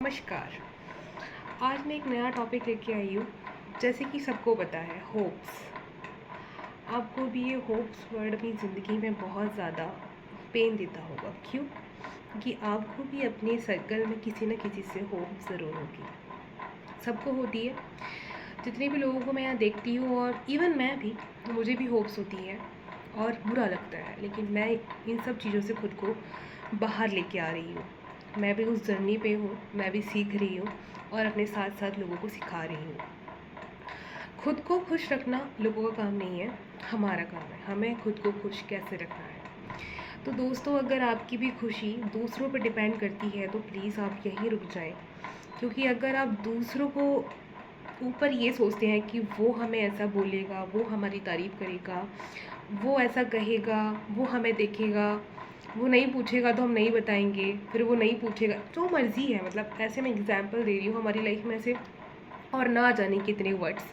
नमस्कार। आज मैं एक नया टॉपिक लेके आई हूँ। जैसे कि सबको पता है होप्स। आपको भी ये होप्स वर्ड अपनी ज़िंदगी में बहुत ज़्यादा पेन देता होगा। क्यों? क्योंकि आपको भी अपने सर्कल में किसी न किसी से होप ज़रूर होगी। सबको होती है। जितने भी लोगों को मैं यहाँ देखती हूँ और इवन मैं भी, मुझे भी होप्स होती हैं और बुरा लगता है, लेकिन मैं इन सब चीज़ों से खुद को बाहर लेके आ रही हूँ। मैं भी उस जर्नी पे हूँ, मैं भी सीख रही हूँ और अपने साथ साथ लोगों को सिखा रही हूँ। खुद को खुश रखना लोगों का काम नहीं है, हमारा काम है। हमें खुद को खुश कैसे रखना है। तो दोस्तों, अगर आपकी भी खुशी दूसरों पर डिपेंड करती है तो प्लीज़ आप यहीं रुक जाएं। क्योंकि अगर आप दूसरों को ऊपर ये सोचते हैं कि वो हमें ऐसा बोलेगा, वो हमारी तारीफ़ करेगा, वो ऐसा कहेगा, वो हमें देखेगा, वो नहीं पूछेगा तो हम नहीं बताएंगे, फिर वो नहीं पूछेगा, जो मर्ज़ी है, मतलब ऐसे मैं एग्जांपल दे रही हूँ हमारी लाइफ में से, और ना जाने कितने वर्ड्स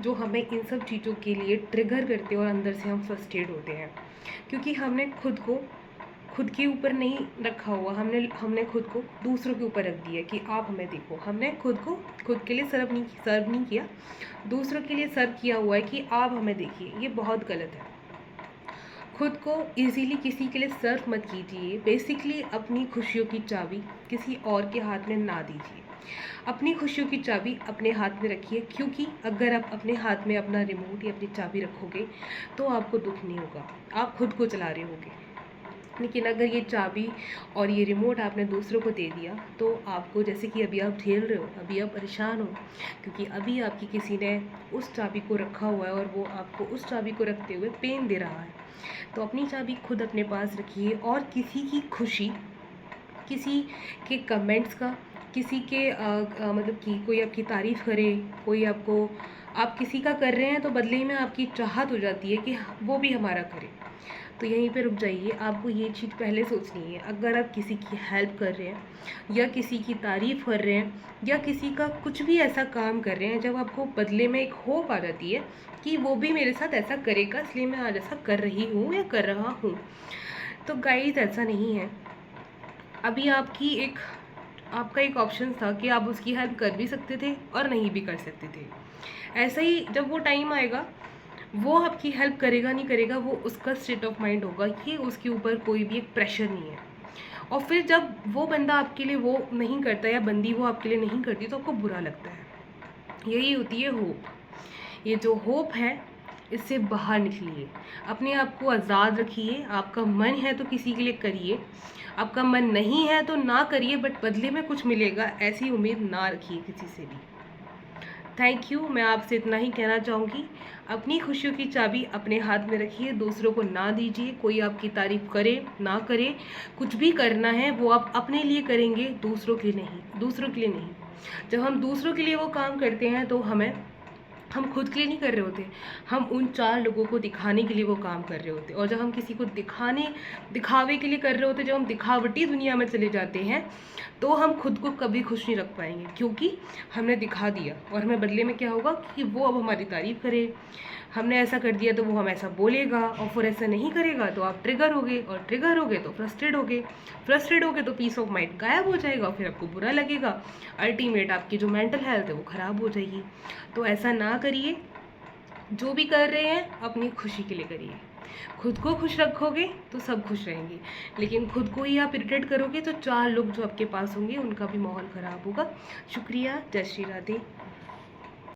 जो हमें इन सब चीज़ों के लिए ट्रिगर करते हैं और अंदर से हम फ्रस्ट्रेट होते हैं। क्योंकि हमने खुद को खुद के ऊपर नहीं रखा हुआ, हमने खुद को दूसरों के ऊपर रख दिया कि आप हमें देखो। हमने खुद को खुद के लिए सर्व नहीं किया, दूसरों के लिए सर्व किया हुआ है कि आप हमें देखिए। ये बहुत गलत है। खुद को इजीली किसी के लिए सर्व मत कीजिए। बेसिकली अपनी खुशियों की चाबी किसी और के हाथ में ना दीजिए। अपनी खुशियों की चाबी अपने हाथ में रखिए, क्योंकि अगर आप अपने हाथ में अपना रिमोट या अपनी चाबी रखोगे तो आपको दुख नहीं होगा, आप खुद को चला रहे होगे। लेकिन अगर ये चाबी और ये रिमोट आपने दूसरों को दे दिया तो आपको, जैसे कि अभी आप झेल रहे हो, अभी आप परेशान हो, क्योंकि अभी आपकी किसी ने उस चाबी को रखा हुआ है और वो आपको उस चाबी को रखते हुए पेन दे रहा है। तो अपनी चाबी खुद अपने पास रखिए और किसी की खुशी, किसी के कमेंट्स का, किसी के मतलब कि कोई आपकी तारीफ़ करे, कोई आपको, आप किसी का कर रहे हैं तो बदले में आपकी चाहत हो जाती है कि वो भी हमारा करे। तो यहीं पे रुक जाइए। आपको ये चीज़ पहले सोचनी है। अगर आप किसी की हेल्प कर रहे हैं या किसी की तारीफ़ कर रहे हैं या किसी का कुछ भी ऐसा काम कर रहे हैं जब आपको बदले में एक होप आ जाती है कि वो भी मेरे साथ ऐसा करेगा, इसलिए मैं आज ऐसा कर रही हूँ या कर रहा हूँ। तो गाइस, ऐसा नहीं है। अभी आपका एक ऑप्शन था कि आप उसकी हेल्प कर भी सकते थे और नहीं भी कर सकते थे। ऐसा ही जब वो टाइम आएगा, वो आपकी हेल्प करेगा नहीं करेगा, वो उसका स्टेट ऑफ माइंड होगा। ये उसके ऊपर कोई भी एक प्रेशर नहीं है। और फिर जब वो बंदा आपके लिए वो नहीं करता या बंदी वो आपके लिए नहीं करती तो आपको बुरा लगता है। यही होती है होप। ये जो होप है, इससे बाहर निकलिए। अपने आप को आज़ाद रखिए। आपका मन है तो किसी के लिए करिए, आपका मन नहीं है तो ना करिए, बट बदले में कुछ मिलेगा ऐसी उम्मीद ना रखिए किसी से भी। Thank you. मैं आपसे इतना ही कहना चाहूँगी, अपनी खुशियों की चाबी अपने हाथ में रखिए, दूसरों को ना दीजिए। कोई आपकी तारीफ़ करे ना करे, कुछ भी करना है वो आप अपने लिए करेंगे, दूसरों के लिए नहीं, दूसरों के लिए नहीं। जब हम दूसरों के लिए वो काम करते हैं तो हम खुद के लिए नहीं कर रहे होते, हम उन 4 लोगों को दिखाने के लिए वो काम कर रहे होते। और जब हम किसी को दिखावे के लिए कर रहे होते, जब हम दिखावटी दुनिया में चले जाते हैं, तो हम खुद को कभी खुश नहीं रख पाएंगे, क्योंकि हमने दिखा दिया और हमें बदले में क्या होगा कि वो अब हमारी तारीफ़ करे। हमने ऐसा कर दिया तो वो हम ऐसा बोलेगा, और फिर ऐसा नहीं करेगा तो आप ट्रिगर होगे, और ट्रिगर होगे तो फ्रस्ट्रेट होगे तो पीस ऑफ माइंड गायब हो जाएगा, फिर आपको बुरा लगेगा। अल्टीमेट आपकी जो मेंटल हेल्थ है वो ख़राब हो जाएगी। तो ऐसा ना करिए। जो भी कर रहे हैं अपनी खुशी के लिए करिए। खुद को खुश रखोगे तो सब खुश रहेंगे, लेकिन खुद को ही आप इरिटेट करोगे तो 4 लोग जो आपके पास होंगे उनका भी माहौल ख़राब होगा। शुक्रिया। जय श्री राधे।